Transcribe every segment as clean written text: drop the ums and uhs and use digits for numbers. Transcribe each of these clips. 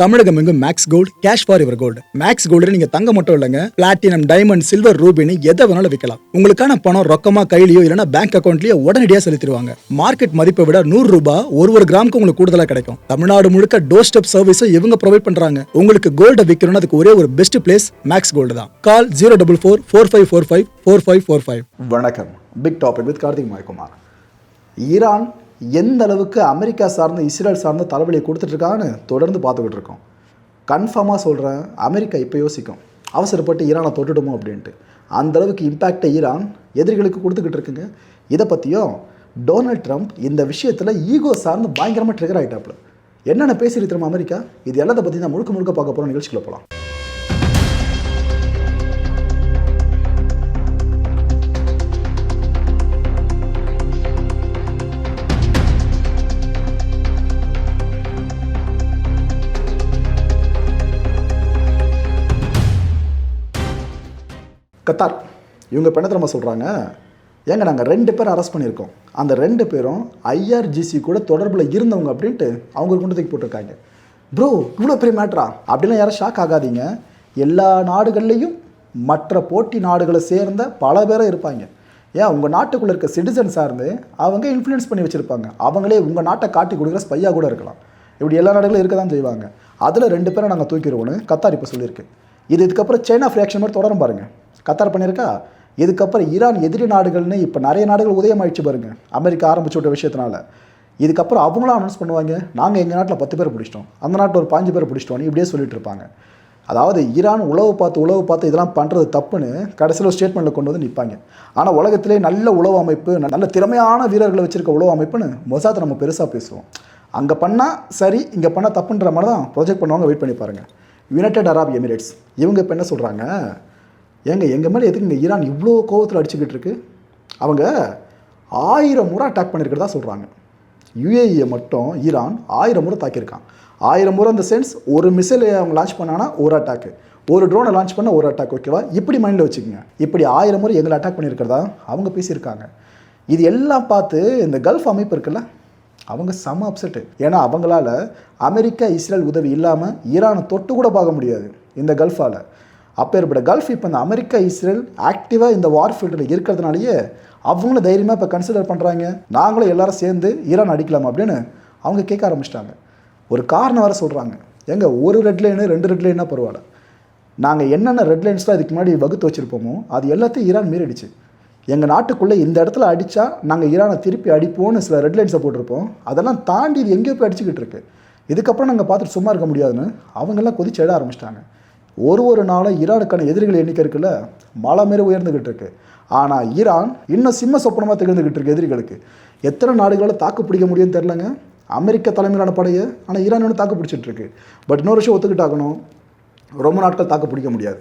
தமிழகம் எங்கும் max gold cash for your gold. Max gold நீங்க தங்க மட்டும் இல்லைங்க, பிளாட்டினம், டைமண்ட், சில்வர், ரூபினி எதை வேணாலும் விற்கலாம். உங்களுக்கான பணம் ரொக்கமா கையிலயோ இல்லைன்னா பேங்க் அக்கௌண்ட்லயோ உடனடியாக செலுத்திடுவாங்க. மார்க்கெட் மதிப்பை விட 100 ரூபாய் ஒரு கிராமுக்கு உங்களுக்கு கூடுதலாக கிடைக்கும். தமிழ்நாடு முழுக்க டோர் ஸ்டெப் சர்வீஸும் இவங்க ப்ரொவைட் பண்றாங்க. உங்களுக்கு கோல்ட விற்கணும்னு அதுக்கு ஒரே ஒரு பெஸ்ட் பிளேஸ் மேக்ஸ் கோல்டு தான். கால் 04445454545. வணக்கம். பிக் டாபிக் வித் கார்த்திக் மாய்குமார். ஈரான் எந்த அளவுக்கு அமெரிக்கா சார்ந்த இஸ்ரேல் சார்ந்த தலைவலியை கொடுத்துட்ருக்கான்னு தொடர்ந்து பார்த்துக்கிட்டு இருக்கோம். கன்ஃபார்மாக சொல்கிறேன், அமெரிக்கா இப்போ யோசிக்கும் அவசரப்பட்டு ஈரானை தொட்டுடுமோ அப்படின்ட்டு. அந்தளவுக்கு இம்பேக்டை ஈரான் எதிரிகளுக்கு கொடுத்துக்கிட்டு இருக்குங்க. இதை பற்றியும் டொனால்ட் ட்ரம்ப் இந்த விஷயத்தில் ஈகோ சார்ந்து பயங்கரமாக ட்ரிகர் ஆகிட்டாப்புல. என்னென்ன பேசிட்டு திரும்ப அமெரிக்கா, இது எல்லாத்தை பற்றி தான் முழுக்க பார்க்க போகிற நிகழ்ச்சிக்குள்ள போகலாம். கத்தார் இவங்க இப்போ என்ன தெரியுமா சொல்கிறாங்க, ஏங்க நாங்கள் 2 பேர் அரெஸ்ட் பண்ணியிருக்கோம், அந்த 2 பேரும் ஐஆர்ஜிசி கூட தொடர்பில் இருந்தவங்க அப்படின்ட்டு அவங்க கொண்டு தூக்கி போட்டிருக்காங்க. ப்ரோ இவ்வளோ பெரிய மேட்ரா அப்படிலாம் யாரும் ஷாக் ஆகாதீங்க. எல்லா நாடுகள்லேயும் மற்ற போட்டி நாடுகளை சேர்ந்த பல பேரும் இருப்பாங்க. ஏன் உங்கள் நாட்டுக்குள்ளே இருக்க சிட்டிசன் சார்ந்து அவங்க இன்ஃப்ளூயன்ஸ் பண்ணி வச்சுருப்பாங்க. அவங்களே உங்கள் நாட்டை காட்டி கொடுக்குற ஸ்பையாக கூட இருக்கலாம். இப்படி எல்லா நாடுகளும் இருக்க தான் செய்வாங்க. அதில் 2 பேரை நாங்கள் தூக்கிடுவோன்னு கத்தார் இப்போ சொல்லியிருக்கு. இதுக்கப்புறம் சைனா ரியாக்ஷன் மாதிரி தொடரும் பாருங்கள். கத்தார் பண்ணியிருக்கா. இதுக்கப்புறம் ஈரான் எதிரி நாடுகள்னு இப்போ நிறைய நாடுகள் உதயமாயிடுச்சு பாருங்க, அமெரிக்கா ஆரம்பிச்சு விட்ட விஷயத்தினால. இதுக்கப்புறம் அவங்களும் அனௌன்ஸ் பண்ணுவாங்க, நாங்கள் எங்கள் நாட்டில் 10 பேர் பிடிச்சிட்டோம், அந்த நாட்டில் ஒரு 5 பேர் பிடிச்சிட்டோன்னு இப்படியே சொல்லிட்டு இருப்பாங்க. அதாவது ஈரான் உளவு பார்த்து இதெல்லாம் பண்ணுறது தப்புன்னு கடைசியில் ஸ்டேட்மெண்ட்டில் கொண்டு வந்து நிற்பாங்க. ஆனால் உலகத்திலே நல்ல உளவு அமைப்பு, நல்ல திறமையான வீரர்களை வச்சுருக்க உளவு அமைப்புன்னு மொசாத்தை நம்ம பெருசாக பேசுவோம். அங்கே பண்ணால் சரி, இங்கே பண்ணால் தப்புன்ற மாதிரி தான் ப்ரொஜெக்ட் பண்ணுவாங்க. வெயிட் பண்ணி பாருங்கள். யுனைடெட் அரப் எமிரேட்ஸ் இவங்க இப்போ என்ன சொல்கிறாங்க, எங்கள் மேலே எதுக்கு இங்கே ஈரான் இவ்வளோ கோவத்தில் அடிச்சுக்கிட்டு இருக்கு, அவங்க 1000 முறை அட்டாக் பண்ணியிருக்கிறதா சொல்கிறாங்க. யுஏஇயை மட்டும் ஈரான் 1000 முறை தாக்கியிருக்கான். 1000 முறை இந்த சென்ஸ், ஒரு மிசைலை அவங்க லான்ச் பண்ணாங்கன்னா ஒரு அட்டாக்கு, ஒரு ட்ரோனை லான்ச் பண்ண ஒரு அட்டாக். ஓகேவா, இப்படி மைண்டில் வச்சுக்கோங்க. இப்படி 1000 முறை எங்களை அட்டாக் பண்ணியிருக்கிறதா அவங்க பேசியிருக்காங்க. இது எல்லாம் பார்த்து இந்த கல்ஃப் அமைப்பு இருக்குல்ல, அவங்க செம அப்செட்டு. ஏன்னா அவங்களால அமெரிக்கா இஸ்ரேல் உதவி இல்லாமல் ஈரானை தொட்டு கூட பார்க்க முடியாது இந்த கல்ஃபால். அப்பேற்பட்ட கல்ஃப் இப்போ இந்த அமெரிக்கா இஸ்ரேல் ஆக்டிவாக இந்த வார் ஃபீல்டில் இருக்கிறதுனாலேயே அவங்களும் தைரியமாக இப்போ கன்சிடர் பண்ணுறாங்க, நாங்களும் எல்லாரும் சேர்ந்து ஈரான் அடிக்கலாம் அப்படின்னு அவங்க கேட்க ஆரம்பிச்சிட்டாங்க. ஒரு காரணம் வேறு சொல்கிறாங்க, எங்க ஒரு ரெட் லைனு 2 ரெட் லைனாக பரவாயில்ல, நாங்கள் என்னென்ன ரெட் லைன்ஸ்லாம் இதுக்கு முன்னாடி வகுத்து வச்சுருப்போமோ அது எல்லாத்தையும் ஈரான் மீறிடுச்சு. எங்கள் நாட்டுக்குள்ளே இந்த இடத்துல அடித்தா நாங்கள் ஈரானை திருப்பி அடிப்போம்னு சில ரெட் லைன்ஸை போட்டிருப்போம், அதெல்லாம் தாண்டி இது எங்கேயோ போய் அடிச்சுக்கிட்டு இருக்கு. இதுக்கப்புறம் நாங்கள் பார்த்துட்டு சும்மா இருக்க முடியாதுன்னு அவங்கெல்லாம் கொதிச்சு எழ ஆரம்பிச்சிட்டாங்க. ஒரு நாளும் ஈரானுக்கான எதிரிகள் எண்ணிக்கை இருக்குல்ல, மலை மாரி உயர்ந்துக்கிட்டு இருக்கு. ஆனால் ஈரான் இன்னும் சிம்ம சொப்பனமாக திகழ்ந்துக்கிட்டு இருக்கு எதிரிகளுக்கு. எத்தனை நாடுகளால் தாக்கு பிடிக்க முடியும்னு தெரிலங்க அமெரிக்கா தலைமையிலான படையை. ஆனால் ஈரான் இன்னும் தாக்கு பிடிச்சிட்டு இருக்கு. பட் இன்னொரு விஷயம் ஒத்துக்கிட்டாகணும், ரொம்ப நாட்கள் தாக்கு பிடிக்க முடியாது.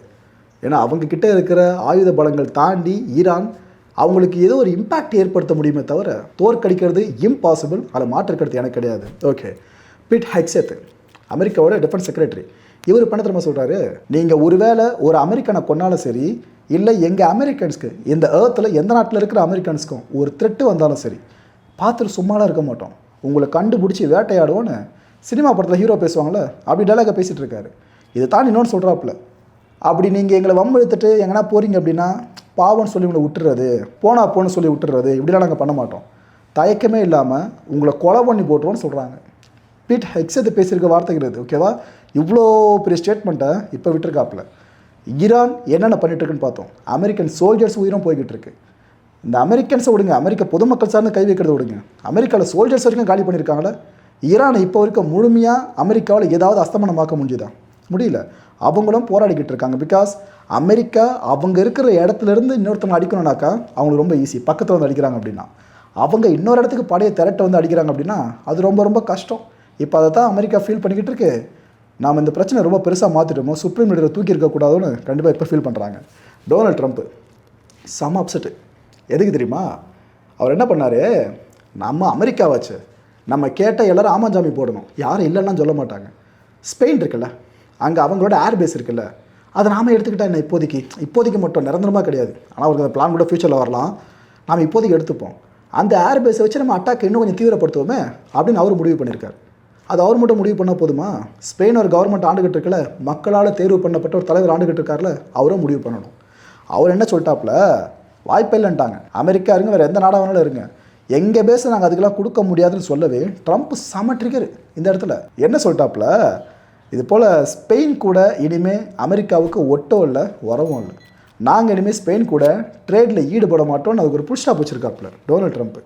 ஏன்னா அவங்கக்கிட்ட இருக்கிற ஆயுத பலங்கள் தாண்டி ஈரான் அவங்களுக்கு ஏதோ ஒரு இம்பேக்ட் ஏற்படுத்த முடியுமே தவிர தோற்கடிக்கிறது இம்பாசிபிள். அதில் மாற்றுக்கிறது எனக்கு கிடையாது. ஓகே, பிட் ஹெக்ஸெத் அமெரிக்காவோட டிஃபென்ஸ் செக்ரட்டரி இவர் பண்ண தெரியுமா சொல்கிறாரு, நீங்கள் ஒருவேளை ஒரு அமெரிக்கனை கொன்னாலும் சரி, இல்லை எங்கள் அமெரிக்கன்ஸ்க்கு இந்த ஏர்த்தில் எந்த நாட்டில் இருக்கிற அமெரிக்கன்ஸ்க்கும் ஒரு த்ரெட்டு வந்தாலும் சரி, பார்த்துட்டு சும்மாலாம் இருக்க மாட்டோம், உங்களை கண்டுபிடிச்சி வேட்டையாடுவோன்னு சினிமா படத்தில் ஹீரோ பேசுவாங்களே அப்படி டைலாக பேசிகிட்டு இருக்காரு. இதை தான் இன்னொன்று சொல்கிறாப்புல, அப்படி நீங்கள் எங்களை வம்பு எடுத்துட்டு எங்கன்னா போகிறீங்க அப்படின்னா பாவம்னு சொல்லி உங்களை விட்டுறது, போன்னு சொல்லி விட்டுறது, இப்படிலாம் நாங்கள் பண்ண மாட்டோம், தயக்கமே இல்லாமல் உங்களை கொலை பண்ணி போட்டுருவோன்னு சொல்கிறாங்க. பீட் ஹெக்ஸெத் பேசியிருக்க வார்த்தைகள் இது. ஓகேவா, இவ்வளோ பெரிய ஸ்டேட்மெண்ட்டை இப்போ விட்டுருக்காப்புல. ஈரான் என்னென்ன பண்ணிட்டுருக்குன்னு பார்த்தோம். அமெரிக்கன் சோல்ஜர்ஸ் உயிரும் போய்கிட்டு இருக்கு. இந்த அமெரிக்கன்ஸை விடுங்க, அமெரிக்க பொதுமக்கள் சார்ந்து கை வைக்கிறத விடுங்க, அமெரிக்காவில் சோல்ஜர்ஸ் வரைக்கும் காலி பண்ணியிருக்காங்களே. ஈரானை இப்போ வரைக்கும் முழுமையாக அமெரிக்காவில் ஏதாவது அஸ்தமனமாக்க முடிஞ்சுதா? முடியல. அவங்களும் போராடிக்கிட்டு இருக்காங்க. பிகாஸ் அமெரிக்கா அவங்க இருக்கிற இடத்துலேருந்து இன்னொருத்தவங்க அடிக்கணும்னாக்கா அவங்களுக்கு ரொம்ப ஈஸி. பக்கத்தில் வந்து அடிக்கிறாங்க அப்படின்னா, அவங்க இன்னொரு இடத்துக்கு படையை திரட்ட வந்து அடிக்கிறாங்க அப்படின்னா அது ரொம்ப கஷ்டம். இப்போ அதை தான் அமெரிக்கா ஃபீல் பண்ணிக்கிட்டு இருக்கு. நாம் இந்த பிரச்சனை ரொம்ப பெருசாக மாற்றிட்டோமோ, சுப்ரீம் லீடரை தூக்கி இருக்கக்கூடாதுன்னு கண்டிப்பாக இப்போ ஃபீல் பண்ணுறாங்க. டொனால்ட் ட்ரம்ப் செம அப்செட்டு. எதுக்கு தெரியுமா, அவர் என்ன பண்ணார், நம்ம அமெரிக்காவாச்சு, நம்ம கேட்ட எல்லோரும் ஆமாஞ்சாமி போடணும், யாரும் இல்லைன்னா சொல்ல மாட்டாங்க. ஸ்பெயின் இருக்குல்ல, அங்கே அவங்களோட ஏர்பேஸ் இருக்குல்ல, அதை நாம் எடுத்துக்கிட்டால் என்ன, இப்போதைக்கு மட்டும் நிரந்தரமாக கிடையாது, ஆனால் அவருக்கு அந்த பிளான் கூட ஃபியூச்சரில் வரலாம், நாம் இப்போதைக்கு எடுத்துப்போம், அந்த ஏர்பேஸை வச்சு நம்ம அட்டாக் இன்னும் கொஞ்சம் தீவிரப்படுத்துவோமே அப்படின்னு அவர் முடிவு பண்ணியிருக்கார். அது அவர் மட்டும் முடிவு பண்ணால் போதுமா? ஸ்பெயின் ஒரு கவர்மெண்ட் ஆண்டுகிட்டு இருக்கல, மக்களால் தேர்வு பண்ணப்பட்ட ஒரு தலைவர் ஆண்டுகிட்டு இருக்கார்ல, அவரும் முடிவு பண்ணணும். அவர் என்ன சொல்லிட்டாப்புல, வாய்ப்பே இல்லைன்ட்டாங்க. அமெரிக்கா இருங்க, வேறு எந்த நாடாக வேணாலும் இருங்க, எங்கள் பேச நாங்கள் அதுக்கெல்லாம் கொடுக்க முடியாதுன்னு சொல்லவே ட்ரம்ப் செம ட்ரிகர் இந்த இடத்துல. என்ன சொல்லிட்டாப்புல, இது போல் ஸ்பெயின் கூட இனிமேல் அமெரிக்காவுக்கு ஒட்டோ இல்லை உறவும் இல்லை, நாங்கள் இனிமேல் ஸ்பெயின் கூட ட்ரேடில் ஈடுபட மாட்டோம்னு அதுக்கு ஒரு புல் ஸ்டாப் வச்சுருக்காப்புல டொனால்ட் ட்ரம்ப்.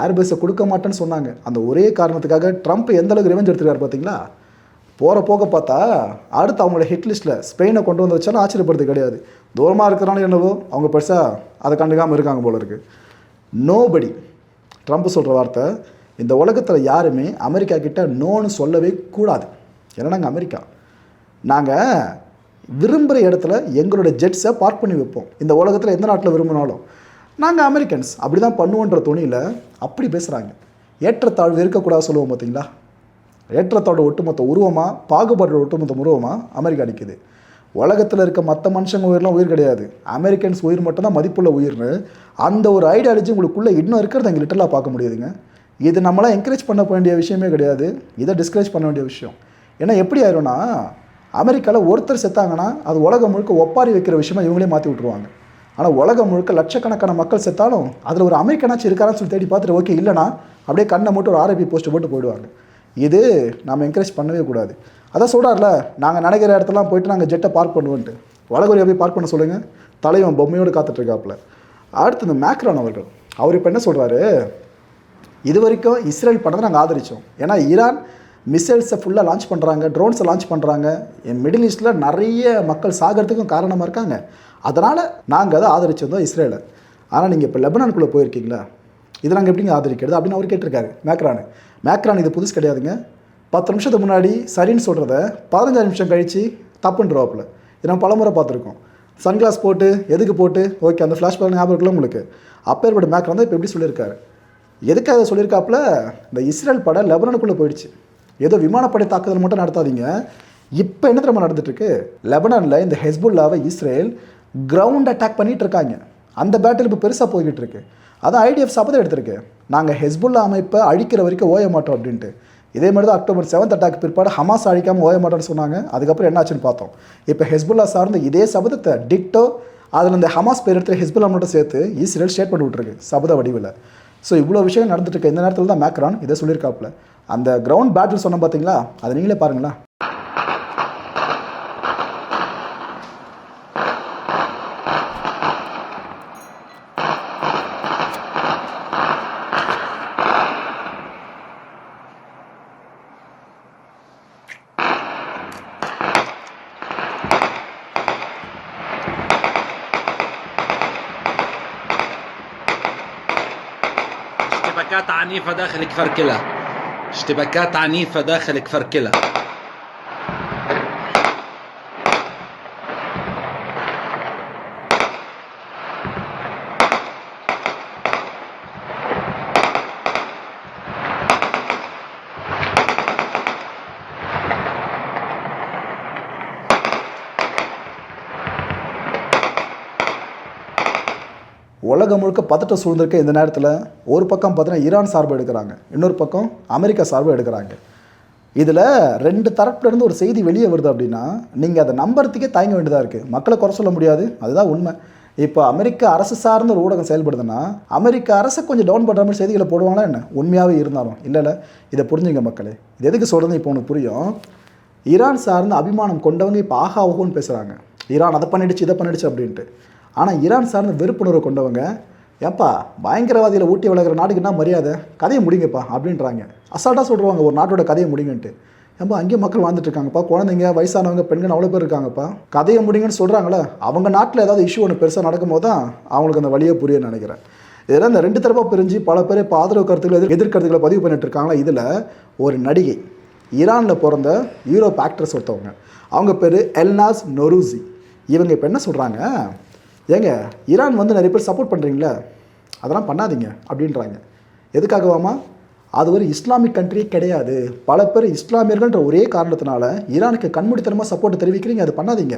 ஏர்பேஸை கொடுக்க மாட்டேன்னு சொன்னாங்க. அந்த ஒரே காரணத்துக்காக ட்ரம்ப் எந்த அளவுக்கு ரிவெஞ்ச் எடுத்துருக்காரு பார்த்தீங்களா? போகிற போக பார்த்தா அடுத்து அவங்களோட ஹிட் லிஸ்ட்டில் ஸ்பெயினை கொண்டு வந்து வச்சாலும் ஆச்சரியப்படுறது கிடையாது. தூரமாக இருக்கிறானு என்னவோ அவங்க பெருசாக அதை கண்டுக்காமல் இருக்காங்க போல இருக்குது. நோபடி, ட்ரம்ப் சொல்கிற வார்த்தை, இந்த உலகத்தில் யாருமே அமெரிக்கா கிட்ட நோன்னு சொல்லவே கூடாது. ஏன்னா நாங்கள் அமெரிக்கா, நாங்கள் விரும்புகிற இடத்துல எங்களோட ஜெட்ஸை பார்க் பண்ணி வைப்போம். இந்த உலகத்தில் எந்த நாட்டில் விரும்பினாலும் நாங்கள் அமெரிக்கன்ஸ் அப்படி தான் பண்ணுவோன்ற துணியில் அப்படி பேசுகிறாங்க. ஏற்றத்தாழ்வு இருக்கக்கூடாது சொல்லுவோம் பார்த்தீங்களா? ஏற்றத்தாழ்வு ஒட்டுமொத்த உருவமாக, பாகுபாடு ஒட்டுமொத்த உருவமாக அமெரிக்கா அடிக்குது. உலகத்தில் இருக்க மற்ற மனுஷங்க உயிரெலாம் உயிர் கிடையாது, அமெரிக்கன்ஸ் உயிர் மட்டும்தான் மதிப்புள்ள உயிர்னு அந்த ஒரு ஐடியாலஜி உங்களுக்குள்ளே இன்னும் இருக்கிறத எங்கள் லிட்டரலாக பார்க்க முடியுதுங்க. இது நம்மளாம் என்கரேஜ் பண்ண வேண்டிய விஷயமே கிடையாது, இதை டிஸ்கரேஜ் பண்ண வேண்டிய விஷயம். ஏன்னா எப்படி ஆயிரும்னா, அமெரிக்காவில் ஒருத்தர் செத்தாங்கன்னா அது உலகம் முழுக்க ஒப்பாரி வைக்கிற விஷயமா இவங்களே மாற்றி விட்ருவாங்க. ஆனால் உலகம் முழுக்க லட்சக்கணக்கான மக்கள் செத்தாலும் அதில் ஒரு அமெரிக்கனாச்சும் இருக்காரான்னு சொல்லி தேடி பார்த்துட்டு ஓகே இல்லைனா அப்படியே கண்ணை மட்டும் ஒரு ஆர்ஐபி போஸ்ட்டு போட்டு போயிடுவாங்க. இது நம்ம என்கரேஜ் பண்ணவே கூடாது. அதான் சொல்கிறார்ல, நாங்கள் நினைக்கிற இடத்துலாம் போயிட்டு நாங்கள் ஜெட்டை பார்க் பண்ணுவோன்ட்டு. வடகொரியா போய் பார்க் பண்ண சொல்லுங்கள், தலைவன் பொம்மையோடு காத்துட்ருக்காப்புல. அடுத்து இந்த மேக்ரான் அவர்கள், அவர் இப்போ என்ன சொல்கிறாரு, இது வரைக்கும் இஸ்ரேல் பண்ணதை நாங்கள் ஆதரித்தோம். ஏன்னா ஈரான் மிசைல்ஸை ஃபுல்லாக லான்ச் பண்ணுறாங்க, ட்ரோன்ஸை லான்ச் பண்ணுறாங்க, மிடில் ஈஸ்ட்டில் நிறைய மக்கள் சாகிறதுக்கும் காரணமாக இருக்காங்க, அதனால் நாங்கள் அதை ஆதரிச்சிருந்தோம் இஸ்ரேலை. ஆனால் நீங்கள் இப்போ லெபனானுக்குள்ளே போயிருக்கீங்களா, இது நாங்கள் எப்படிங்க ஆதரிக்கிறது அப்படின்னு அவர் கேட்டிருக்காரு மேக்ரான். இது புதுசு கிடையாதுங்க. 10 நிமிஷத்துக்கு முன்னாடி சரின்னு சொல்கிறத 15 நிமிஷம் கழித்து தப்புன்றவாப்பில். இது நம்ம பலமுறை பார்த்துருக்கோம். சன்கிளாஸ் போட்டு எதுக்கு போட்டு ஓகே, அந்த ஃப்ளாஷ் பேக் ஞாபகம் இருக்குல்ல உங்களுக்கு, அப்பேற்பட்ட மேக்ரான் தான் இப்போ எப்படி சொல்லியிருக்காரு. எதுக்கு அதை சொல்லியிருக்காப்புல, இந்த இஸ்ரேல் படை லெபனானுக்குள்ளே போயிடுச்சு, ஏதோ விமானப்படை தாக்குதல் மட்டும் நடத்தாதீங்க. இப்போ என்ன தெரியுமா நடந்துட்டுருக்கு, லெபனானில் இந்த ஹெஸ்புல்லாவை இஸ்ரேல் கிரவுண்ட் அட்டாக் பண்ணிகிட்டு இருக்காங்க. அந்த பேட்டில் இப்போ பெருசாக போய்கிட்டு இருக்கு. அதான் ஐடிஎஃப் சபதம் எடுத்திருக்கு, நாங்கள் ஹெஸ்புல்லா அமைப்பை அழிக்கிற வரைக்கும் ஓய மாட்டோம் அப்படின்ட்டு. இதே மாதிரி தான் அக்டோபர் 7 அட்டாக் பிற்பாடு ஹமாஸ் அழிக்காமல் ஓய மாட்டோம்னு சொன்னாங்க. அதுக்கப்புறம் என்னாச்சுன்னு பார்த்தோம். இப்போ ஹெஸ்புல்லா சார்ந்த இதே சபதத்தை டிட்டோ அதில் இந்த ஹமாஸ் பேர் எடுத்து ஹெஸ்புல்லா மட்டும் சேர்த்து இஸ்ரேல் ஸ்டேட் பண்ணி விட்ருக்கு சபத வடிவில். ஸோ இவ்வளோ விஷயம் நடந்துட்டு இருக்க இந்த நேரத்தில் தான் மேக்ரான் இதை சொல்லியிருக்காப்புல. அந்த கிரவுண்ட் பேட்டில் சொன்ன பார்த்தீங்களா, அதை நீங்களே பாருங்களா. اشتباكات عنيفة داخل كفركلة، اشتباكات عنيفة داخل كفركلة. உலகம் முழுக்க பதட்டம் சூழ்ந்திருக்க இந்த நேரத்தில் ஒரு பக்கம் பார்த்தீங்கன்னா ஈரான் சார்பு எடுக்கிறாங்க, இன்னொரு பக்கம் அமெரிக்கா சார்பு எடுக்கிறாங்க. இதில் 2 தரப்புலேருந்து ஒரு செய்தி வெளியே வருது அப்படின்னா நீங்கள் அதை நம்புறதுக்கே தயங்க வேண்டியதாக இருக்குது. மக்களை குறை சொல்ல முடியாது, அதுதான் உண்மை. இப்போ அமெரிக்க அரசு சார்ந்த ஒரு ஊடகம் செயல்படுதுன்னா அமெரிக்க அரசை கொஞ்சம் டவுன் பண்ணுற மாதிரி செய்திகளை போடுவாங்களா என்ன, உண்மையாகவே இருந்தாலும் இல்லை. இதை புரிஞ்சுங்க மக்களே, இது எதுக்கு சொல்கிறது இப்போ ஒன்று புரியும். ஈரான் சார்ந்த அபிமானம் கொண்டவங்க இப்போ ஆஹா ஓஹோன்னு பேசுகிறாங்க, ஈரான் அதை பண்ணிடுச்சு இதை பண்ணிடுச்சு அப்படின்ட்டு. ஆனால் ஈரான் சார்ந்த வெறுப்புணர்வு கொண்டவங்க, ஏப்பா பயங்கரவாதியில் ஊட்டி வளர்க்குற நாட்டுக்கு என்ன மரியாதை, கதையை முடிங்கப்பா அப்படின்றாங்க. அசால்ட்டாக சொல்லுவாங்க ஒரு நாட்டோட கதையை முடிங்கன்ட்டு. ஏப்பா அங்கேயும் மக்கள் வாழ்ந்துட்டு இருக்காங்கப்பா, குழந்தைங்க வயசானவங்க பெண்கள் அவ்வளோ பேர் இருக்காங்கப்பா, கதையை முடிங்கன்னு சொல்கிறாங்களே. அவங்க நாட்டில் ஏதாவது இஷ்யூ ஒன்று பெருசாக நடக்கும்போது தான் அவங்களுக்கு அந்த வழியை புரிய நினைக்கிறேன். இதெல்லாம் இந்த 2 தரப்பாக பிரிஞ்சு பல பேர் இப்போ ஆதரவு கருத்துக்கள் எதிர்கருத்துக்களை பதிவு பண்ணிட்டு இருக்காங்களா. இதில் ஒரு நடிகை, ஈரானில் பிறந்த யூரோப் ஆக்ட்ரஸ் ஒருத்தவங்க, அவங்க பேர் எல்னாஸ் நொரூசி. இவங்க இப்போ என்ன சொல்கிறாங்க, ஏங்க ஈரான் வந்து நிறைய பேர் சப்போர்ட் பண்ணுறீங்களே, அதெல்லாம் பண்ணாதீங்க அப்படின்றாங்க. எதுக்காகவாமா, அது ஒரு இஸ்லாமிக் கண்ட்ரியே கிடையாது, பல பேர் இஸ்லாமியர்கள்ன்ற ஒரே காரணத்தினால ஈரானுக்கு கண்மூடித்தனமாக சப்போர்ட் தெரிவிக்கிறீங்க, அது பண்ணாதீங்க.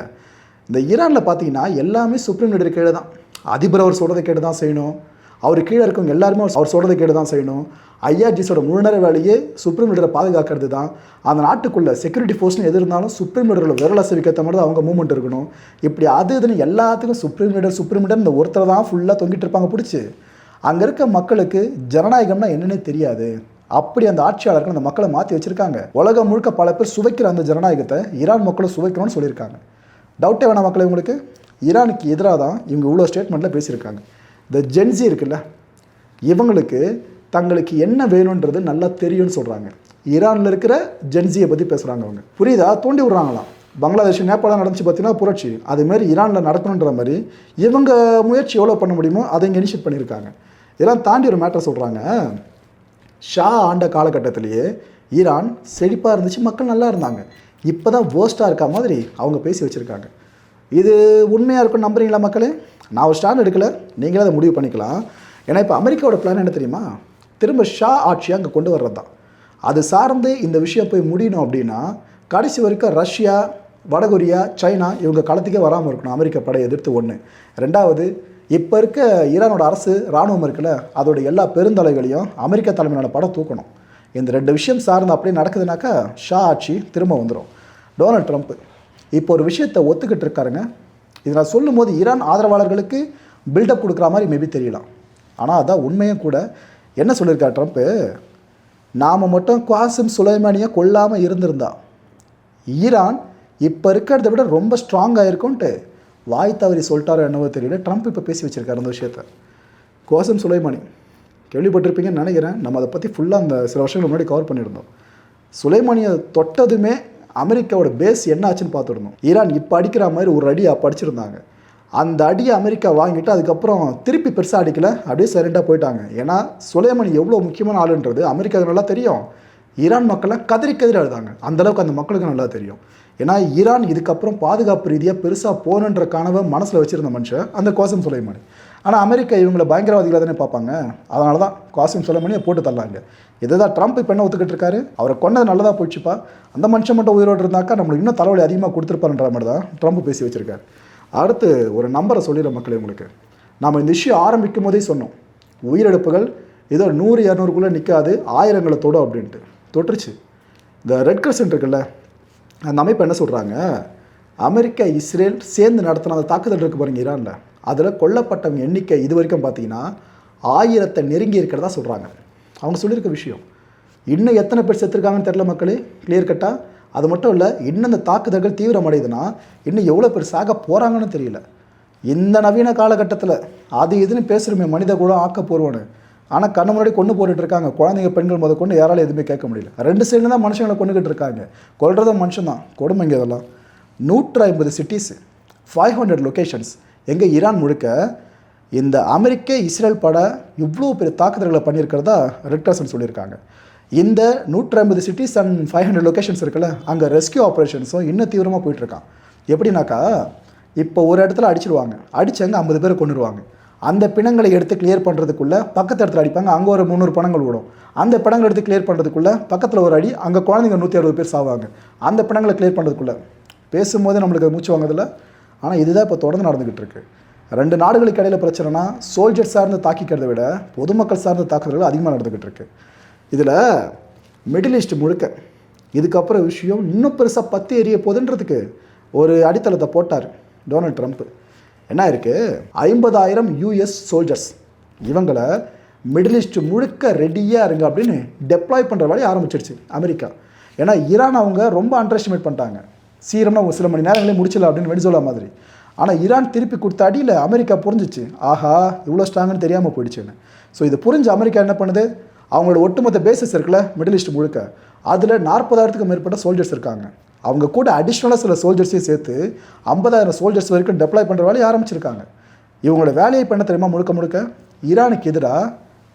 இந்த ஈரானில் பார்த்தீங்கன்னா எல்லாமே சுப்ரீம் லீடர் கேடு தான், அதிபர் அவர் சொல்கிறத கேட்டு தான் செய்யணும், அவர் கீழே இருக்கவங்க எல்லாருமே அவர் சொல்கிறத கேட்டு தான் செய்யணும். ஐஆர்ஜிஸோட முழு நேர வேலையே சுப்ரீம் லீடரை பாதுகாக்கிறது தான். அந்த நாட்டுக்குள்ளே செக்யூரிட்டி ஃபோர்ஸ்னு எது இருந்தாலும் சுப்ரீம் லீடரோட விரல் அசைவிக்கேற்ற மாதிரி தான் அவங்க மூவ்மெண்ட் இருக்கணும். இப்படி அது இதுன்னு எல்லாத்துக்கும் சுப்ரீம் லீடர் இந்த ஒருத்தர் தான் ஃபுல்லாக தொங்கிட்டு இருப்பாங்க பிடிச்சி. அங்கே இருக்க மக்களுக்கு ஜனநாயகம்னா என்னன்னே தெரியாது. அப்படி அந்த ஆட்சியாளர்கள் அந்த மக்களை மாற்றி வச்சுருக்காங்க. உலகம் முழுக்க பல பேர் சுவைக்கிற அந்த ஜனநாயகத்தை ஈரான் மக்களும் சுவைக்கணும்னு சொல்லியிருக்காங்க. டவுட்டே வேணாம் மக்களே உங்களுக்கு. ஈரானுக்கு எதிராக தான் இவங்க இவ்வளோ ஸ்டேட்மெண்ட்டில் பேசியிருக்காங்க. இந்த ஜென்சி இருக்குல்ல, இவங்களுக்கு தங்களுக்கு என்ன வேணுன்றது நல்லா தெரியும்னு சொல்கிறாங்க. ஈரானில் இருக்கிற ஜென்சியை பற்றி பேசுகிறாங்க அவங்க. புரியுதா? தூண்டி விட்றாங்களாம். பங்களாதேஷ் நேபாளம் நடந்துச்சு பார்த்தீங்கன்னா புரட்சி, அதேமாதிரி ஈரானில் நடக்கணுன்ற மாதிரி இவங்க முயற்சி எவ்வளோ பண்ண முடியுமோ அதை இங்கே இனிஷியேட் பண்ணியிருக்காங்க. இதெல்லாம் தாண்டி ஒரு மேட்டர் சொல்கிறாங்க. ஷா ஆண்ட காலகட்டத்திலேயே ஈரான் செழிப்பாக இருந்துச்சு, மக்கள் நல்லா இருந்தாங்க. இப்போ தான் வேர்ஸ்ட்டாக இருக்க மாதிரி அவங்க பேசி வச்சுருக்காங்க. இது உண்மையாக இருக்குன்னு நம்புறீங்களா மக்களே? நான் ஒரு ஸ்டாண்ட் எடுக்கலை, நீங்களே அதை முடிவு பண்ணிக்கலாம். ஏன்னா இப்போ அமெரிக்காவோட பிளான் என்ன தெரியுமா? திரும்ப ஷா ஆட்சியை அங்கே கொண்டு வர்றது தான். அது சார்ந்து இந்த விஷயம் போய் முடியணும் அப்படின்னா கடைசி வரைக்கும் ரஷ்யா, வடகொரியா, சைனா இவங்க களத்துக்கே வராமல் இருக்கணும் அமெரிக்க படையை எதிர்த்து. ஒன்று. ரெண்டாவது, இப்போ இருக்க ஈரானோட அரசு இராணுவம் இருக்குல்ல, அதோட எல்லா பெருந்தலைகளையும் அமெரிக்க தலைமையிலான படம் தூக்கணும். இந்த 2 விஷயம் சார்ந்து அப்படியே நடக்குதுனாக்கா ஷா ஆட்சி திரும்ப வந்துடும். டொனால்ட் ட்ரம்ப் இப்போ ஒரு விஷயத்தை ஒத்துக்கிட்டு இருக்காருங்க. இது நான் சொல்லும் போது ஈரான் ஆதரவாளர்களுக்கு பில்டப் கொடுக்குற மாதிரி மேபி தெரியலாம், ஆனால் அதான் உண்மையும் கூட. என்ன சொல்லியிருக்கார் ட்ரம்ப்பு? நாம் மட்டும் குவாசிம் சுலைமானியை கொல்லாமல் இருந்திருந்தா ஈரான் இப்போ இருக்கிறத விட ரொம்ப ஸ்ட்ராங்காக இருக்கும்ன்ட்டு வாய் தவறி சொல்லிட்டாரோ என்னவோ தெரியல. ட்ரம்ப் இப்போ பேசி வச்சுருக்காரு அந்த விஷயத்தை. குவாசிம் சுலைமானி கேள்விப்பட்டிருப்பீங்கன்னு நினைக்கிறேன். நம்ம அதை பற்றி ஃபுல்லாக அந்த சில வருஷங்களுக்கு முன்னாடி கவர் பண்ணியிருந்தோம். சுலைமானியை தொட்டதுமே அமெரிக்காவோட பேஸ் என்ன ஆச்சுன்னு பார்த்துருந்தோம். ஈரான் இப்போ அடிக்கிற மாதிரி ஒரு அடி அப்போ அடிச்சிருந்தாங்க. அந்த அடியை அமெரிக்கா வாங்கிட்டு அதுக்கப்புறம் திருப்பி பெருசாக அடிக்கலை, அப்படியே சைலண்டாக போயிட்டாங்க. ஏன்னா சுலைமானி எவ்வளோ முக்கியமான ஆளுன்றது அமெரிக்காவுக்கு நல்லா தெரியும். ஈரான் மக்கள்லாம் கதறி அழுதாங்க. அந்தளவுக்கு அந்த மக்களுக்கு நல்லா தெரியும். ஏன்னா ஈரான் இதுக்கப்புறம் பாதுகாப்பு ரீதியாக பெருசாக போகணுன்ற கனவை மனசில் வச்சுருந்த மனுஷன் அந்த குவாசிம் சுலைமானி. ஆனால் அமெரிக்கா இவங்களை பயங்கரவாதிகளாக தானே பார்ப்பாங்க. அதனால தான் குவாசிம் சுலைமானியை போட்டு தள்ளாங்க. இதை தான் ட்ரம்ப் இப்போ என்ன ஒத்துக்கிட்டு இருக்காரு? அவரை கொண்டது நல்லதாக போயிடுச்சுப்பா, அந்த மனுஷன் மட்டும் உயிரோடு இருந்தாக்கா நம்மளுக்கு இன்னும் தலைவலி அதிகமாக கொடுத்துருப்பாருன்ற மாதிரி தான் ட்ரம்ப் பேசி வச்சுருக்காரு. அடுத்து ஒரு நம்பரை சொல்லிடுற மக்களே உங்களுக்கு. நாம் இந்த இஷ்யூ ஆரம்பிக்கும் போதே சொன்னோம், உயிரிழப்புகள் ஏதோ 100-200க்குள்ளே நிற்காது, ஆயிரங்களை தொடும் அப்படின்ட்டு. தொட்டுருச்சு. இந்த ரெட் கிரசன்ட் இருக்குல்ல, அந்த அமைப்பு என்ன சொல்கிறாங்க? அமெரிக்கா இஸ்ரேல் சேர்ந்து நடத்தின அந்த தாக்குதல் இருக்குது பாருங்க ஈரானில், அதில் கொல்லப்பட்டவங்க எண்ணிக்கை இது வரைக்கும் பார்த்தீங்கன்னா 1000 நெருங்கி இருக்கிறதா சொல்கிறாங்க. அவங்க சொல்லியிருக்க விஷயம். இன்னும் எத்தனை பேர் செத்துருக்காங்கன்னு தெரில மக்களே, கிளியர் கட்டாக. அது மட்டும் இல்லை, இன்னும் இந்த தாக்குதல்கள் தீவிரமடையுதுன்னா இன்னும் எவ்வளோ பேர் சாக போகிறாங்கன்னு தெரியல. இந்த நவீன காலகட்டத்தில் அது இதுன்னு பேசுகிறோமே மனித கூட ஆக்கப்பூர்வம்னு, ஆனால் கண்ணு முன்னாடி கொண்டு போட்டுட்டு இருக்காங்க. குழந்தைங்க, பெண்கள் முத கொண்டு யாராலும் எதுவுமே கேட்க முடியல. 2 சைடில் தான் மனுஷங்களை கொண்டுக்கிட்டு இருக்காங்க. கொல்றதும் மனுஷன் தான். கொடுமைங்க இதெல்லாம். 150 சிட்டிஸ், 500 லொக்கேஷன்ஸ். எங்கே ஈரான் முழுக்க இந்த அமெரிக்க இஸ்ரேல் படை இவ்வளோ பெரிய தாக்குதல்களை பண்ணியிருக்கிறதா ரெட் கிரசன்ட் சொல்லியிருக்காங்க. இந்த 150 சிட்டிஸ் அண்ட் 500 லொக்கேஷன்ஸ் இருக்குல்ல, அங்கே ரெஸ்கியூ ஆப்ரேஷன்ஸும் இன்னும் தீவிரமாக போயிட்டுருக்கான். எப்படின்னாக்கா, இப்போ ஒரு இடத்துல அடிச்சிடுவாங்க, அடித்தாங்க 50 பேரை கொண்டுருவாங்க. அந்த பிணங்களை எடுத்து கிளியர் பண்ணுறதுக்குள்ளே பக்கத்து இடத்துல அடிப்பாங்க, அங்கே ஒரு 300 பணங்கள் விடும். அந்த பிணங்களை எடுத்து கிளியர் பண்ணுறதுக்குள்ளே பக்கத்தில் ஒரு அடி, அங்கே குழந்தைங்க 160 பேர் சாவாங்க. அந்த பிணங்களை கிளியர் பண்ணுறதுக்குள்ளே பேசும்போது நம்மளுக்கு மூச்சு வாங்குதில்ல. ஆனால் இதுதான் இப்போ தொடர்ந்து நடந்துக்கிட்டு இருக்குது. 2 நாடுகளுக்கு இடையில் பிரச்சனைனா சோல்ஜர் சார்ந்து தாக்கிக்கிறத விட பொதுமக்கள் சார்ந்த தாக்குதல்கள் அதிகமாக நடந்துக்கிட்டு இருக்கு. இதில் மிடில் ஈஸ்ட் முழுக்க இதுக்கப்புறம் விஷயம் இன்னும் பெருசாக பற்றி எரிய போதுன்றதுக்கு ஒரு அடித்தளத்தை போட்டார் டொனால்ட் ட்ரம்ப். என்ன இருக்குது? 50,000 US சோல்ஜர்ஸ், இவங்களை மிடில் ஈஸ்ட் முழுக்க ரெடியாக இருங்க அப்படின்னு டெப்ளாய் பண்ணுற வேலையை ஆரம்பிச்சிருச்சு அமெரிக்கா. ஏன்னா ஈரான் அவங்க ரொம்ப அண்டர் எஸ்டிமேட் பண்ணிட்டாங்க. சீரம்னா சில மணி நேரங்களே முடிச்சல அப்படின்னு வெடிசோலா மாதிரி. ஆனால் ஈரான் திருப்பி கொடுத்த அடியில் அமெரிக்கா புரிஞ்சிச்சு, ஆஹா இவ்வளோ ஸ்ட்ராங்குன்னு தெரியாமல் போயிடுச்சுன்னு. ஸோ இது புரிஞ்சு அமெரிக்கா என்ன பண்ணுது? அவங்களோட ஒட்டுமொத்த பேசஸ் இருக்குல்ல மிடில் ஈஸ்ட் முழுக்க, அதில் 40,000க்கும் மேற்பட்ட சோல்ஜர்ஸ் இருக்காங்க. அவங்க கூட அடிஷ்னலாக சில சோல்ஜர்ஸையும் சேர்த்து 50,000 சோல்ஜர்ஸ் வரைக்கும் டெப்ளாய் பண்ணுற வேலையை ஆரம்பிச்சிருக்காங்க. இவங்களோட வேலையை பண்ண தெரியுமா? முழுக்க ஈரானுக்கு எதிராக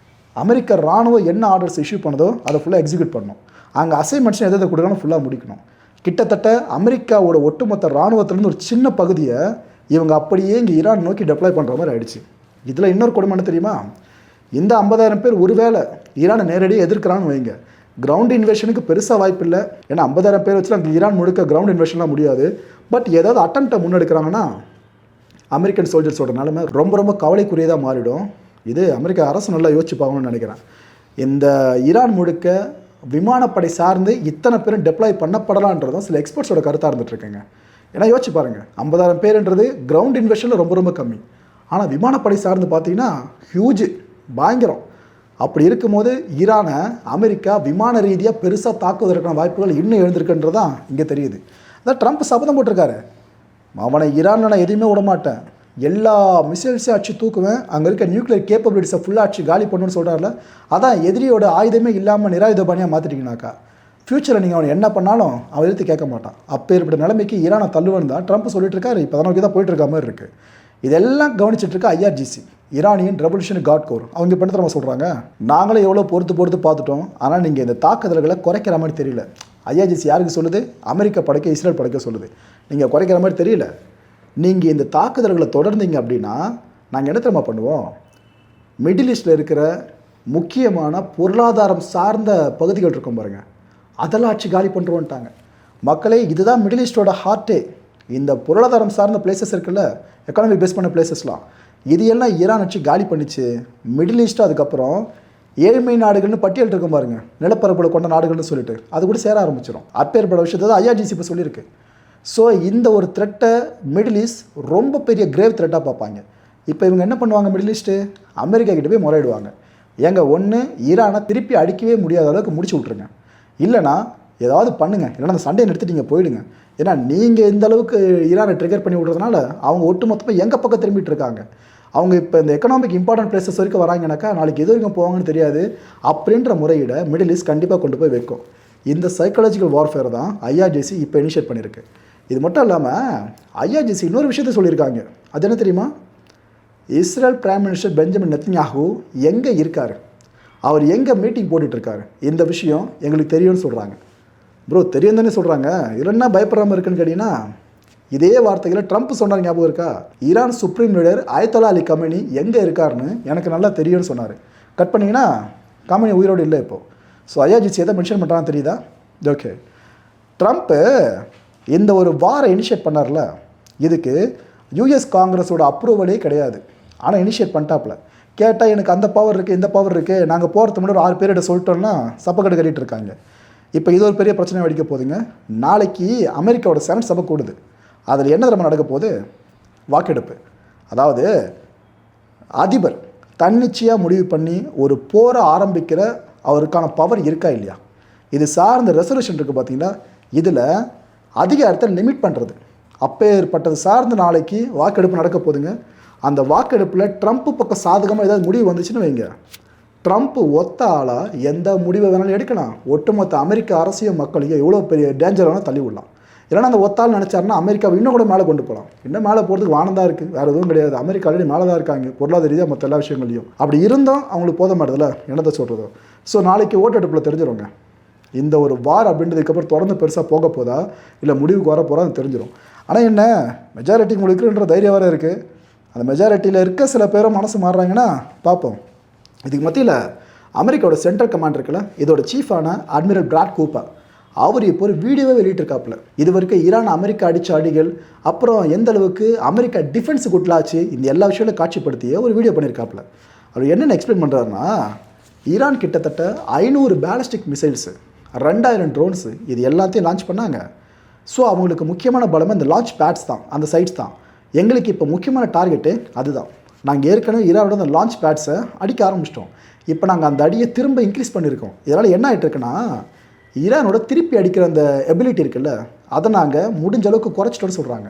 அமெரிக்க இராணுவம் என்ன ஆர்டர்ஸ் இஷ்யூ பண்ணதோ அதை ஃபுல்லாக எக்ஸிக்யூட் பண்ணணும். அங்கே அசைன்மெண்ட்ஸ் எதை கொடுக்கணும் ஃபுல்லாக முடிக்கணும். கிட்டத்தட்ட அமெரிக்காவோட ஒட்டுமொத்த இராணுவத்திலேருந்து ஒரு சின்ன பகுதியை இவங்க அப்படியே இங்கே ஈரான் நோக்கி டெப்ளாய் பண்ணுற மாதிரி ஆயிடுச்சு. இதில் இன்னொரு கொடுமை என்ன தெரியுமா? இந்த 50,000 பேர் ஒருவேளை ஈரானை நேரடியாக எதிர்க்கிறான்னு வைங்க, கிரவுண்ட் இன்வேஷனுக்கு பெருசாக வாய்ப்பு இல்லை. ஏன்னா 50,000 பேர் வச்சு அங்கே ஈரான் முழுக்க கிரவுண்ட் இன்வேஷன்லாம் முடியாது. பட் ஏதாவது அட்டம்ப்டை முன்னெடுக்கிறாங்கன்னா அமெரிக்கன் சோல்ஜர்ஸோட நிலைமை ரொம்ப ரொம்ப கவலைக்குரியதாக மாறிடும். இது அமெரிக்கா அரசு நல்லா யோசிச்சு பார்க்கணும்னு நினைக்கிறேன். இந்த ஈரான் முழுக்க விமானப்படை சார்ந்து இத்தனை பேரும் டெப்ளாய் பண்ணப்படலான்றதும் சில எக்ஸ்பர்ட்ஸோட கருத்தாக இருந்துகிட்ருக்குங்க. ஏன்னா யோசிச்சு பாருங்கள், 50,000 பேருன்றது கிரவுண்ட் இன்வெஷனில் ரொம்ப ரொம்ப கம்மி. ஆனால் விமானப்படை சார்ந்து பார்த்தீங்கன்னா ஹியூஜ், பயங்கரம். அப்படி இருக்கும்போது ஈரானை அமெரிக்கா விமான ரீதியாக பெருசாக தாக்குவதற்கான வாய்ப்புகள் இன்னும் எழுந்திருக்குன்றதான் இங்கே தெரியுது. அதான் ட்ரம்ப் சபதம் போட்டிருக்காரு, அவனை ஈரானில் நான் எதுவுமே விடமாட்டேன், எல்லா மிசைல்ஸையும் அடிச்சு தூக்குவேன், அங்கே இருக்க நியூக்ளியர் கேப்பபிலிட்டிஸை ஃபுல்லாக அடிச்சு காலி பண்ணுன்னு சொல்கிறாருல. அதான் எதிரியோட ஆயுதமே இல்லாமல் நிராயுதபாணியாக மாற்றிட்டீங்கனாக்கா ஃப்யூச்சரில் நீங்கள் அவனை என்ன பண்ணாலும் அவன் எடுத்து கேட்க மாட்டான். அப்பேற்பட்ட நிலைமைக்கு ஈரானை தள்ளுவன்னு தான் ட்ரம்ப் சொல்லிட்டு இருக்காரு. இப்போ தான் நோக்கி தான் போயிட்டு இருக்க மாதிரி இருக்குது. இதெல்லாம் கவனிச்சிட்டு இருக்க IRGC, Iranian revolution guard corps, அவங்க இப்போ என்ன சொல்கிறாங்க, நாங்களே எவ்வளோ பொறுத்து பார்த்துட்டோம், ஆனால் நீங்கள் இந்த தாக்குதல்களை குறைக்கிற மாதிரி தெரியல. ஐஆர்ஜிசி யாருக்கு சொல்லுது? அமெரிக்கா படைக்க, இஸ்ரேல் படைக்க சொல்லுது. நீங்கள் குறைக்கிற மாதிரி தெரியல. நீங்கள் இந்த தாக்குதல்களை தொடர்ந்தீங்க அப்படின்னா நாங்கள் என்ன தெரியுமா பண்ணுவோம், மிடில் ஈஸ்டில் இருக்கிற முக்கியமான பொருளாதாரம் சார்ந்த பகுதிகள் இருக்கும் பாருங்கள், அதெல்லாம் ஆட்சி காலி பண்ணுறோன்ட்டாங்க. மக்களே, இதுதான் மிடில் ஈஸ்டோட ஹார்ட்டே. இந்த பொருளாதாரம் சார்ந்த பிளேசஸ் இருக்குல்ல, எக்கானமி பேஸ் பண்ண பிளேசஸ்லாம், இது எல்லாம் ஈரான் ஆட்சி காலி பண்ணிச்சு. மிடில் ஈஸ்ட்டு அதுக்கப்புறம் ஏழ்மை நாடுகள்னு பட்டியல் இருக்கும் பாருங்கள், நிலப்பரப்புல கொண்ட நாடுகள்னு சொல்லிட்டு, அது கூட சேர ஆரம்பிச்சிடும். அப்பேற்பட்ட விஷயத்தை தான் ஐஆர்ஜிசி இப்போ சொல்லியிருக்கு. ஸோ இந்த ஒரு த்ரெட்டை மிடில் ஈஸ்ட் ரொம்ப பெரிய கிரேவ் த்ரெட்டாக பார்ப்பாங்க. இப்போ இவங்க என்ன பண்ணுவாங்க, மிடில் ஈஸ்ட்டு அமெரிக்கா கிட்ட போய் முறையிடுவாங்க, ஏங்க ஒன்று ஈரானை திருப்பி அடிக்கவே முடியாத அளவுக்கு முடிச்சு விட்ருங்க, இல்லைனா ஏதாவது பண்ணுங்கள், இல்லைனா அந்த சண்டையை நிறுத்திட்டு நீங்கள் போயிடுங்க. ஏன்னா நீங்கள் இந்த அளவுக்கு ஈரானை ட்ரிகர் பண்ணி விட்றதுனால அவங்க ஒட்டுமொத்தமாக எங்கள் பக்கம் திரும்பிட்டு இருக்காங்க. அவங்க இப்போ இந்த எக்கனாமிக் இம்பார்ட்டன்ட் பிளேசஸ் வரைக்கும் வராங்கனாக்கா நாளைக்கு எது வரைக்கும் போவாங்கன்னு தெரியாது. அப்படின்ற முறையிட மிடில் ஈஸ்ட் கண்டிப்பாக கொண்டு போய் வைக்கும். இந்த சைக்காலஜிக்கல் வார்ஃபேர் தான் ஐஆர்ஜிசி இப்போ இனிஷியேட் பண்ணியிருக்கு. இது மட்டும் இல்லாமல் ஐஆர்ஜிசி இன்னொரு விஷயத்த சொல்லியிருக்காங்க. அது என்ன தெரியுமா, Israel prime minister Benjamin Netanyahu எங்கே இருக்கார், அவர் எங்கே மீட்டிங் போட்டுட்ருக்காரு, இந்த விஷயம் எங்களுக்கு தெரியும்னு சொல்கிறாங்க. ப்ரோ தெரியும் தானே சொல்கிறாங்க, இல்லைன்னா பயப்படாமல் இருக்குன்னு கேட்டிங்கன்னா, இதே வார்த்தைகளை ட்ரம்ப் சொன்னார், ஞாபகம் இருக்கா? Iran supreme leader Ayatollah Ali Khamenei எங்கே இருக்காருன்னு எனக்கு நல்லா தெரியும்னு சொன்னார். கட் பண்ணிங்கன்னா கமேனி உயிரோடு இல்லை இப்போது. ஸோ ஐஆர்ஜிசி எதை மென்ஷன் பண்ணுறான்னு தெரியுதா? ஓகே, ட்ரம்ப்பு இந்த ஒரு வாரை இனிஷியேட் பண்ணார்ல, இதுக்கு யூஎஸ் காங்கிரஸோட அப்ரூவலே கிடையாது. ஆனால் இனிஷியேட் பண்ணிட்டாப்புல. கேட்டால் எனக்கு அந்த பவர் இருக்குது, இந்த பவர் இருக்குது, நாங்கள் போகிறதுக்கு முன்னாடி ஒரு 6 பேர்கிட்ட சொல்லிட்டோம்னா சப்பக்கட்டு கட்டிகிட்டு இருக்காங்க. இப்போ இது ஒரு பெரிய பிரச்சனை வெடிக்க போகுதுங்க. நாளைக்கு அமெரிக்காவோட செனட் சபை கூடுது. அதில் என்ன தரமாக நடக்க போகுது, வாக்கெடுப்பு. அதாவது அதிபர் தன்னிச்சையாக முடிவு பண்ணி ஒரு போரை ஆரம்பிக்கிற அவருக்கான பவர் இருக்கா இல்லையா, இது சார்ந்த ரெசல்யூஷன் இருக்குது பார்த்தீங்கன்னா, இதில் அதிகாரத்தை லிமிட் பண்ணுறது. அப்பேற்பட்டது சார்ந்து நாளைக்கு வாக்கெடுப்பு நடக்க போகுதுங்க. அந்த வாக்கெடுப்பில் ட்ரம்ப் பக்கம் சாதகமாக ஏதாவது முடிவு வந்துச்சுன்னு வைங்க, ட்ரம்ப் ஒத்த ஆளாக எந்த முடிவை வேணாலும் எடுக்கலாம். ஒட்டுமொத்த அமெரிக்க அரசியல் மக்களையும் எவ்வளோ பெரிய டேஞ்சரான தள்ளி விடலாம். இல்லைனா அந்த ஒத்தாள் நினச்சாருன்னா அமெரிக்காவை இன்னும் கூட மேலே கொண்டு போகலாம். இன்னும் மேலே போகிறதுக்கு வானம் தான் இருக்குது, வேறு எதுவும் கிடையாது. அமெரிக்கா ஆல்ரெடி மேலே தான் இருக்காங்க பொருளாதார ரீதியாக மற்ற எல்லா விஷயங்களையும். அப்படி இருந்தும் அவங்களுக்கு போத மாட்டதில்ல, என்னத்தை சொல்கிறதோ. ஸோ நாளைக்கு ஓட்டெடுப்பில் தெரிஞ்சிருங்க இந்த ஒரு வார் அப்படின்றதுக்கப்புறம் தொடர்ந்து பெருசாக போக போதா இல்லை முடிவுக்கு வர போகிறா தெரிஞ்சிடும். ஆனால் என்ன, மெஜாரிட்டி முழுக்குன்ற தைரியம் வேறு இருக்குது. அந்த மெஜாரிட்டியில் இருக்க சில பேரும் மனசு மாறுறாங்கன்னா பார்ப்போம். இதுக்கு மத்தியில் அமெரிக்காவோட சென்ட்ரல் கமாண்ட் இருக்குல்ல, இதோட சீஃபான அட்மிரல் பிராட் கூப்பர், அவர் இப்போ ஒரு வீடியோவே வெளியிட்டிருக்காப்புல. இது வரைக்கும் ஈரான் அமெரிக்கா அடித்த அடிகள், அப்புறம் எந்த அளவுக்கு அமெரிக்கா டிஃபென்ஸுக்கு உட்லாச்சு, இந்த எல்லா விஷயங்களும் காட்சிப்படுத்திய ஒரு வீடியோ பண்ணியிருக்காப்புல. அவர் என்னென்ன எக்ஸ்பிளைன் பண்ணுறாருன்னா, ஈரான் கிட்டத்தட்ட 500 பேலிஸ்டிக் மிசைல்ஸு, 2000 ட்ரோன்ஸு, இது எல்லாத்தையும் லான்ச் பண்ணாங்க. ஸோ அவங்களுக்கு முக்கியமான பலமே இந்த லான்ச் பேட்ஸ் தான், அந்த சைட்ஸ் தான். எங்களுக்கு இப்போ முக்கியமான டார்கெட்டு அதுதான். நாங்கள் ஏற்கனவே ஈரானோட அந்த லான்ச் பேட்ஸை அடிக்க ஆரம்பிச்சிட்டோம். இப்போ நாங்கள் அந்த அடியை திரும்ப இன்க்ரீஸ் பண்ணியிருக்கோம். இதனால் என்ன ஆகிட்டு இருக்குன்னா, ஈரானோட திருப்பி அடிக்கிற அந்த எபிலிட்டி இருக்குல்ல, அதை நாங்கள் முடிஞ்ச அளவுக்கு குறைச்சிட்டோன்னு சொல்கிறாங்க.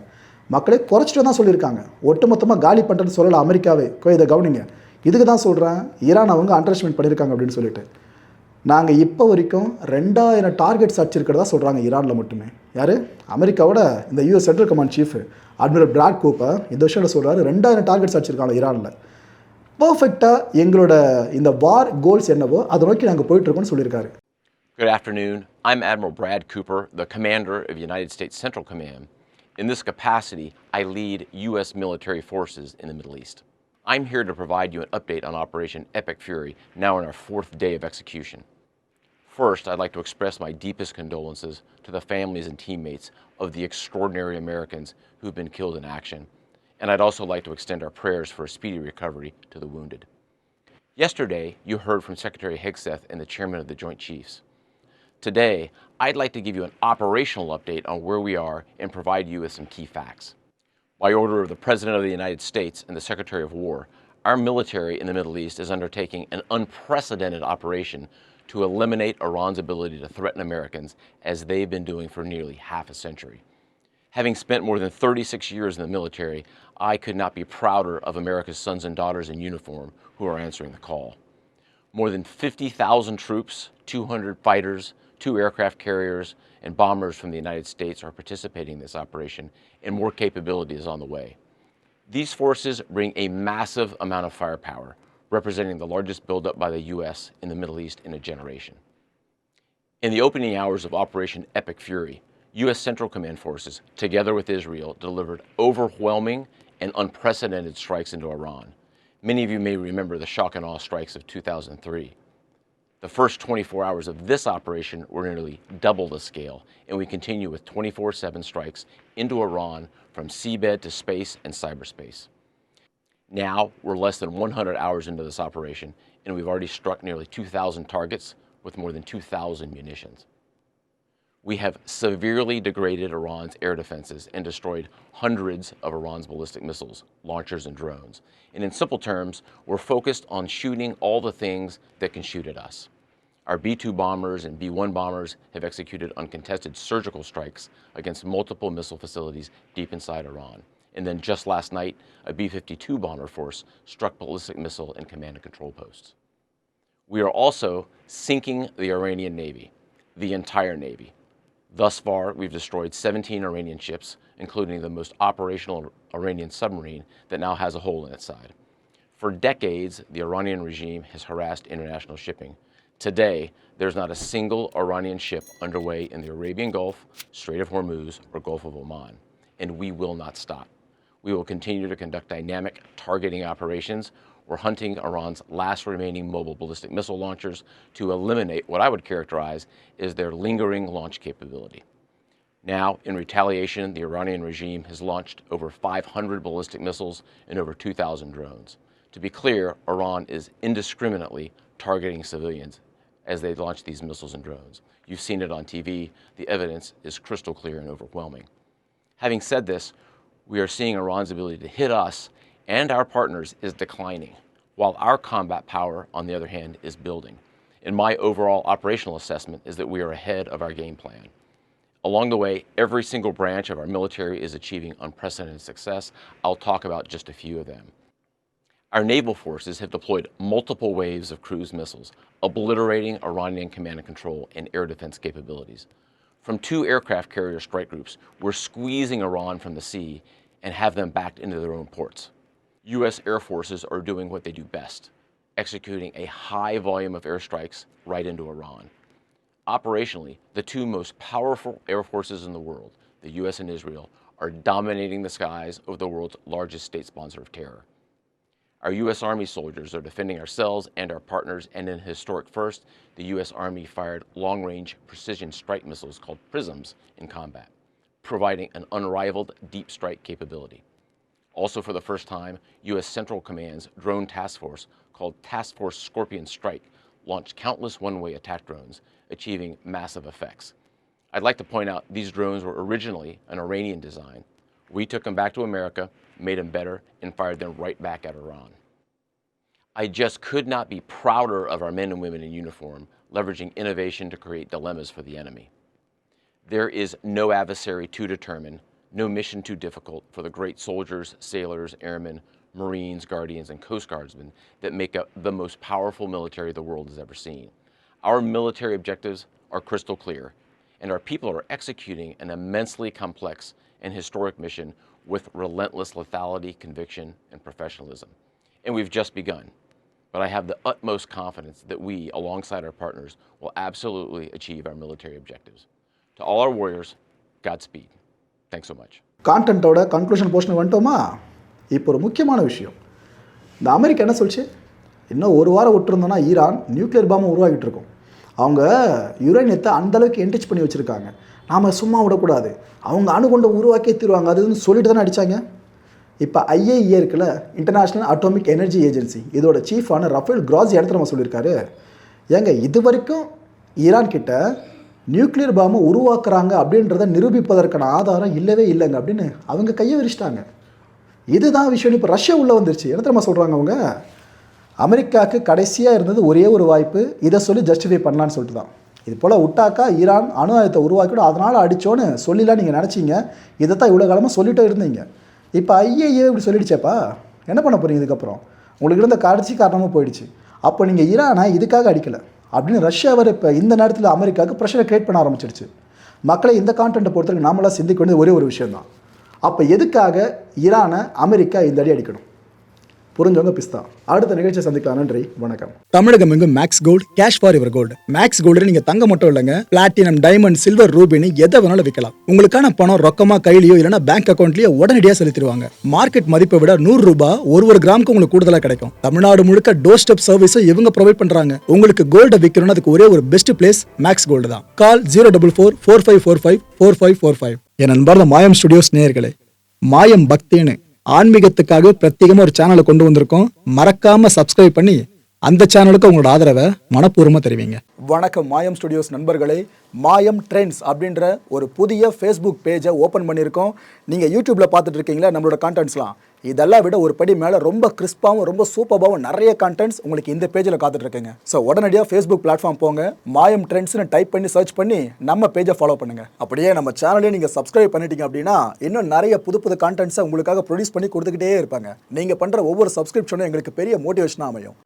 மக்களே குறைச்சிட்டு தான் சொல்லியிருக்காங்க, ஒட்டுமொத்தமாக காலி பண்ணுறேன்னு சொல்லலை அமெரிக்காவே. இதை கவனிங்க, இதுக்கு தான் சொல்கிறேன் ஈரான் அவங்க அண்டர் எஸ்டிமேட் பண்ணியிருக்காங்க அப்படின்னு சொல்லிட்டு. நாங்கள் இப்போ வரைக்கும் 2000 டார்கெட்ஸ் அடிச்சிருக்கிறதா சொல்கிறாங்க ஈரானில் மட்டுமே. யார்? அமெரிக்காவோட இந்த US central command chief admiral Brad Cooper இந்த விஷயத்தில் சொல்கிறாரு, 2000 டார்கெட்ஸ் அடிச்சிருக்காங்க ஈரானில். பர்ஃபெக்டாக எங்களோட இந்த வார் கோல்ஸ் என்னவோ அதை நோக்கி நாங்கள் போயிட்டுருக்கோம்னு சொல்லியிருக்காரு. Good afternoon. I'm Admiral Brad Cooper, the commander of United States Central Command. In this capacity, I lead U.S. military forces in the Middle East. I'm here to provide you an update on Operation Epic Fury, now in our 4th day of execution. First, I'd like to express my deepest condolences to the families and teammates of the extraordinary Americans who've been killed in action. And I'd also like to extend our prayers for a speedy recovery to the wounded. Yesterday, you heard from Secretary Hegseth and the Chairman of the Joint Chiefs. Today, I'd like to give you an operational update on where we are and provide you with some key facts. By order of the President of the United States and the Secretary of War, our military in the Middle East is undertaking an unprecedented operation to eliminate Iran's ability to threaten Americans, as they've been doing for nearly half a century. Having spent more than 36 years in the military, I could not be prouder of America's sons and daughters in uniform who are answering the call. More than 50,000 troops, 200 fighters, 2 aircraft carriers, and bombers from the United States are participating in this operation, and more capability is on the way. These forces bring a massive amount of firepower, representing the largest buildup by the U.S. in the Middle East in a generation. In the opening hours of Operation Epic Fury, U.S. Central Command forces, together with Israel, delivered overwhelming and unprecedented strikes into Iran. Many of you may remember the shock and awe strikes of 2003. The first 24 hours of this operation were nearly double the scale, and we continue with 24/7 strikes into Iran from seabed to space and cyberspace. Now, we're less than 100 hours into this operation, and we've already struck nearly 2,000 targets with more than 2,000 munitions. We have severely degraded Iran's air defenses and destroyed hundreds of Iran's ballistic missiles, launchers, and drones. And in simple terms, we're focused on shooting all the things that can shoot at us. Our B-2 bombers and B-1 bombers have executed uncontested surgical strikes against multiple missile facilities deep inside Iran. And then just last night, a B-52 bomber force struck ballistic missile and command and control posts. We are also sinking the Iranian Navy, the entire Navy. Thus far, we've destroyed 17 Iranian ships, including the most operational Iranian submarine that now has a hole in its side. For decades, the Iranian regime has harassed international shipping. Today, there's not a single Iranian ship underway in the Arabian Gulf, Strait of Hormuz, or Gulf of Oman, and we will not stop. We will continue to conduct dynamic targeting operations. We're hunting Iran's last remaining mobile ballistic missile launchers to eliminate what I would characterize as their lingering launch capability. Now, in retaliation, the Iranian regime has launched over 500 ballistic missiles and over 2,000 drones. To be clear, Iran is indiscriminately targeting civilians as they launch these missiles and drones. You've seen it on TV. The evidence is crystal clear and overwhelming. Having said this, we are seeing Iran's ability to hit us and our partners is declining, while our combat power, on the other hand, is building. And my overall operational assessment is that we are ahead of our game plan. Along the way, every single branch of our military is achieving unprecedented success. I'll talk about just a few of them. Our naval forces have deployed multiple waves of cruise missiles, obliterating Iranian command and control and air defense capabilities. From 2 aircraft carrier strike groups, we're squeezing Iran from the sea and have them backed into their own ports. U.S. air forces are doing what they do best, executing a high volume of airstrikes right into Iran. Operationally, the 2 most powerful air forces in the world, the U.S. and Israel, are dominating the skies of the world's largest state sponsor of terror. Our U.S. Army soldiers are defending ourselves and our partners, and in a historic first, the U.S. Army fired long-range precision strike missiles called PrSMs in combat, providing an unrivaled deep strike capability. Also for the first time, U.S. Central Command's drone task force, called Task Force Scorpion Strike, launched countless one-way attack drones, achieving massive effects. I'd like to point out these drones were originally an Iranian design. We took them back to America, made them better, and fired them right back at Iran. I just could not be prouder of our men and women in uniform, leveraging innovation to create dilemmas for the enemy. There is no adversary too determined, no mission too difficult for the great soldiers, sailors, airmen, Marines, Guardians, and Coast Guardsmen that make up the most powerful military the world has ever seen. Our military objectives are crystal clear, and our people are executing an immensely complex and historic mission with relentless lethality, conviction, and professionalism. And we've just begun. But I have the utmost confidence that we, alongside our partners, will absolutely achieve our military objectives. To all our warriors, Godspeed. Thanks so much. கான்டென்ட்டோட conclusion portion வந்துட்டோமா? இப்போ ஒரு முக்கியமான விஷயம். இந்த America என்ன சொல்லிச்சு? இன்னும் ஒரு வாரம் விட்டுருந்தோன்னா ஈரான் நியூக்ளியர் பாம்பை உருவாக்கிட்டு இருக்கும். அவங்க யுரேனியத்தை அந்தளவுக்கு என்ரிச் பண்ணி வச்சுருக்காங்க. நாம் சும்மா விடக்கூடாது, அவங்க அணுகுண்டை உருவாக்கியே தீருவாங்க, அதுன்னு சொல்லிட்டு தானே அடித்தாங்க. இப்போ IAEA இருக்குல்ல, இன்டர்நேஷ்னல் அட்டாமிக் எனர்ஜி ஏஜென்சி, இதோட சீஃபான ரஃபேல் கிராசி இடத்துல நம்ம சொல்லியிருக்காரு, ஏங்க இது வரைக்கும் ஈரான் கிட்ட நியூக்ளியர் பாம்பை உருவாக்குறாங்க அப்படின்றத நிரூபிப்பதற்கான ஆதாரம் இல்லவே இல்லைங்க அப்படின்னு அவங்க கையை விரிச்சிட்டாங்க. இதுதான் விஷயம். இப்போ ரஷ்யா உள்ளே வந்துருச்சு. என்ன தெரியுமா சொல்கிறாங்க அவங்க, அமெரிக்காவுக்கு கடைசியாக இருந்தது ஒரே ஒரு வாய்ப்பு, இதை சொல்லி ஜஸ்டிஃபை பண்ணலான்னு சொல்லிட்டு தான். இது போல் விட்டாக்கா ஈரான் அணு ஆயுதத்தை உருவாக்கிடும், அதனால் அடித்தோன்னு சொல்லிலாம் நீங்கள் நினச்சிங்க. இதை தான் இவ்வளோ காலமாக சொல்லிட்டே இருந்தீங்க. இப்போ IAEA இப்படி சொல்லிடுச்சேப்பா, என்ன பண்ண போகிறீங்க இதுக்கப்புறம்? உங்களுக்கு இருந்த கடைசி காரணமாக போயிடுச்சு. அப்போ நீங்கள் ஈரானை இதுக்காக அடிக்கலை அப்படின்னு ரஷ்யா வர இப்போ இந்த நேரத்தில் அமெரிக்காவுக்கு ப்ரெஷரை கிரியேட் பண்ண ஆரம்பிச்சிருச்சு. மக்களை இந்த கான்டென்ட்டை பொறுத்தவரைக்கும் நாமெல்லாம் சிந்திக்க வேண்டியது ஒரே ஒரு விஷயம் தான். அப்போ எதுக்காக ஈரானை அமெரிக்கா இந்த அடி அடிக்கணும்? புரிஞ்சவங்க பிஸ்தா. அடுத்த நிகழ்ச்சியை சந்திக்கலாம். நன்றி, வணக்கம். தமிழகம் எங்கும் max gold, cash for your gold. Max gold நீங்க தங்க மட்டும் இல்லைங்க, பிளாட்டினம், டைமண்ட், சில்வர், ரூபினி எதை வேணாலும் விற்கலாம். உங்களுக்கான பணம் ரொக்கமா கையிலயோ இல்லைன்னா பேங்க் அக்கௌண்ட்லயோ உடனடியாக செலுத்திடுவாங்க. மார்க்கெட் மதிப்பை விட 100 ரூபாய் ஒரு கிராமுக்கு உங்களுக்கு கூடுதலாக கிடைக்கும். தமிழ்நாடு முழுக்க டோர் ஸ்டெப் சர்வீஸும் இவங்க ப்ரொவைட் பண்றாங்க. உங்களுக்கு கோல்டை விற்கணும்னு அதுக்கு ஒரே ஒரு பெஸ்ட் பிளேஸ் மேக்ஸ் கோல்டு தான். கால் 04445454545. என் நண்பர் மாயம் ஸ்டுடியோஸ் நேயர்களே, மாயம் பக்தின்னு ஆன்மீகத்துக்காக பிரத்யேகமாக ஒரு சேனலை கொண்டு வந்திருக்கோம். மறக்காம சப்ஸ்கிரைப் பண்ணி அந்த சேனலுக்கு உங்களோட ஆதரவை மனப்பூர்வமாக தெரிவிங்க. வணக்கம் மாயம் ஸ்டுடியோஸ் நண்பர்களே. மாயம் ட்ரெண்ட்ஸ் அப்படின்ற ஒரு புதிய ஃபேஸ்புக் பேஜை ஓப்பன் பண்ணியிருக்கோம். நீங்கள் யூடியூப்பில் பார்த்துட்டு இருக்கீங்களா நம்மளோட கான்டென்ட்ஸ்லாம், இதெல்லாம் விட ஒரு படி மேலே ரொம்ப கிறிஸ்பாகவும் ரொம்ப சூப்பராகவும் நிறைய கான்டென்ட்ஸ் உங்களுக்கு இந்த பேஜில் காத்துட்ருக்குங்க. ஸோ உடனடியாக ஃபேஸ்புக் பிளாட்ஃபார்ம் போங்க, மாயம் ட்ரெண்ட்ஸ்னு டைப் பண்ணி சர்ச் பண்ணி நம்ம பேஜை ஃபாலோ பண்ணுங்கள். அப்படியே நம்ம சேனலையும் நீங்கள் சப்ஸ்கிரைப் பண்ணிட்டீங்க அப்படின்னா இன்னும் நிறைய புது கான்டென்ட்ஸை உங்களுக்காக ப்ரொடியூஸ் பண்ணி கொடுத்துக்கிட்டே இருப்பாங்க. நீங்கள் பண்ணுற ஒவ்வொரு சப்ஸ்கிரிப்ஷனும் எங்களுக்கு பெரிய மோட்டிவேஷனாக அமையும்.